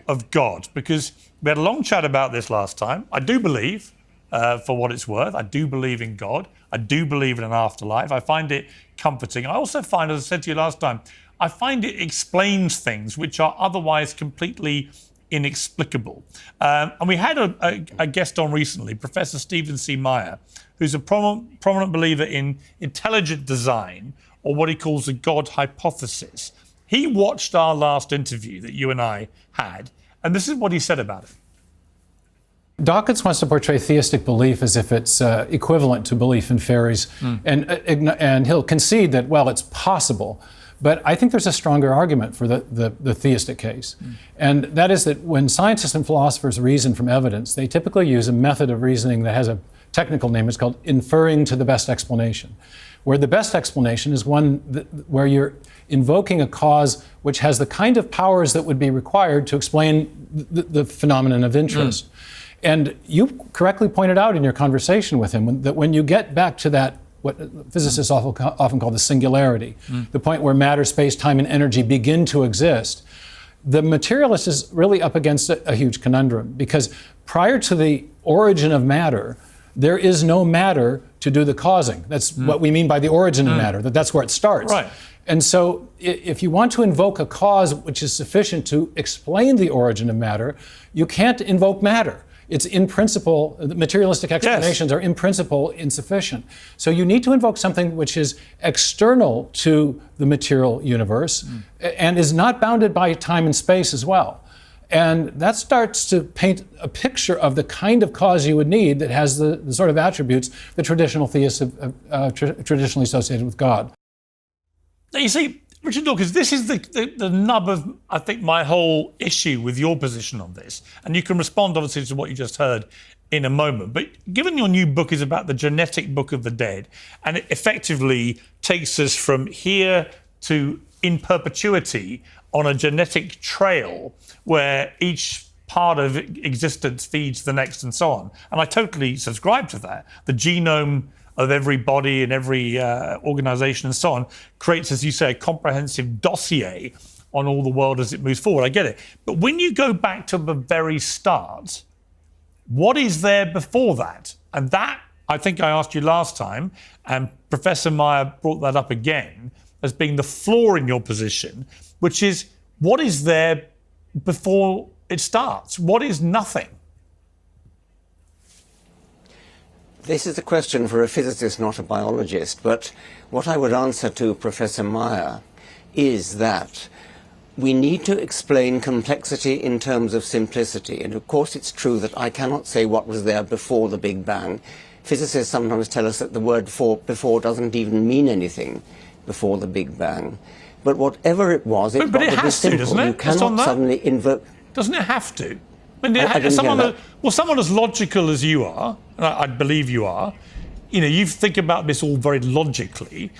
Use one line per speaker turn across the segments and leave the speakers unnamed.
of God? Because we had a long chat about this last time. I do believe, for what it's worth, I do believe in God. I do believe in an afterlife. I find it comforting. I also find, as I said to you last time, I find it explains things which are otherwise completely inexplicable. And we had a guest on recently, Professor Stephen C. Meyer, who's a prominent believer in intelligent design, or what he calls the God hypothesis. He watched our last interview that you and I had, and this is what he said about it.
Dawkins wants to portray theistic belief as if it's equivalent to belief in fairies, and he'll concede that, well, it's possible. But I think there's a stronger argument for the theistic case. And that is that when scientists and philosophers reason from evidence, they typically use a method of reasoning that has a technical name. It's called inferring to the best explanation, where the best explanation is one where you're invoking a cause which has the kind of powers that would be required to explain the phenomenon of interest. And you correctly pointed out in your conversation with him that when you get back to that, what physicists often call the singularity, the point where matter, space, time, and energy begin to exist, the materialist is really up against a huge conundrum, because prior to the origin of matter, there is no matter to do the causing. That's what we mean by the origin of matter, that's where it starts. Right. And so if you want to invoke a cause which is sufficient to explain the origin of matter, you can't invoke matter. It's in principle, the materialistic explanations are in principle insufficient. So you need to invoke something which is external to the material universe and is not bounded by time and space as well. And that starts to paint a picture of the kind of cause you would need that has the sort of attributes that traditional theists have traditionally associated with God.
Now, you see, Richard Dawkins, this is the nub of, I think, my whole issue with your position on this. And you can respond, obviously, to what you just heard in a moment. But given your new book is about the genetic book of the dead, and it effectively takes us from here to in perpetuity on a genetic trail where each part of existence feeds the next and so on. And I totally subscribe to that. The genome of every body and every organisation and so on creates, as you say, a comprehensive dossier on all the world as it moves forward. I get it. But when you go back to the very start, what is there before that? And that, I think I asked you last time, and Professor Meyer brought that up again as being the flaw in your position, which is what is there before it starts? What is nothing?
This is a question for a physicist, not a biologist, but what I would answer to Professor Meyer is that we need to explain complexity in terms of simplicity. And of course it's true that I cannot say what was there before the Big Bang. Physicists sometimes tell us that the word before doesn't even mean anything before the Big Bang. But whatever it was, it got to be simple.
Doesn't it?
You cannot suddenly invoke...
Doesn't it have to? I mean, someone as logical as you are, and I believe you are, you think about this all very logically.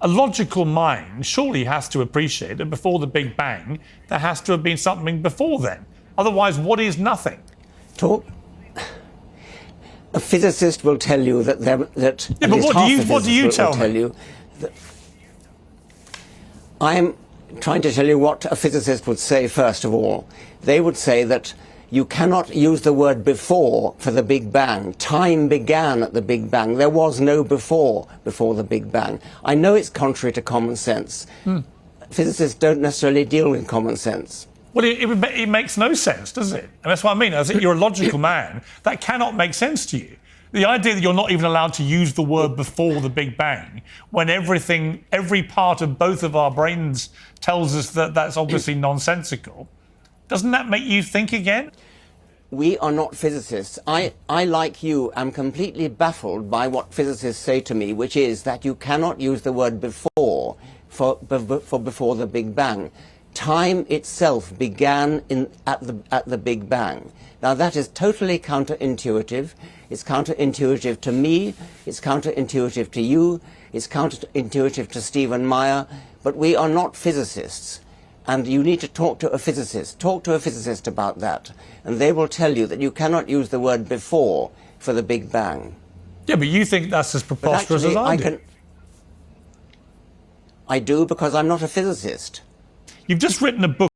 A logical mind surely has to appreciate that before the Big Bang, there has to have been something before then. Otherwise, what is nothing?
A physicist will tell you that
yeah, but what do you tell me?
I'm trying to tell you what a physicist would say first of all. They would say that you cannot use the word before for the Big Bang. Time began at the Big Bang. There was no before the Big Bang. I know it's contrary to common sense. Physicists don't necessarily deal with common sense.
Well, it makes no sense, does it? And that's what I mean. I think you're a logical man. That cannot make sense to you. The idea that you're not even allowed to use the word before the Big Bang, when every part of both of our brains tells us that that's obviously nonsensical, doesn't that make you think again?
We are not physicists. I, like you, am completely baffled by what physicists say to me, which is that you cannot use the word before for before the Big Bang. Time itself began at the Big Bang. Now that is totally counterintuitive. It's counterintuitive to me, it's counterintuitive to you, it's counterintuitive to Stephen Meyer, but we are not physicists. And you need to talk to a physicist. Talk to a physicist about that. And they will tell you that you cannot use the word before for the Big Bang.
Yeah, but you think that's as preposterous as I do.
I do, because I'm not a physicist.
You've just written a book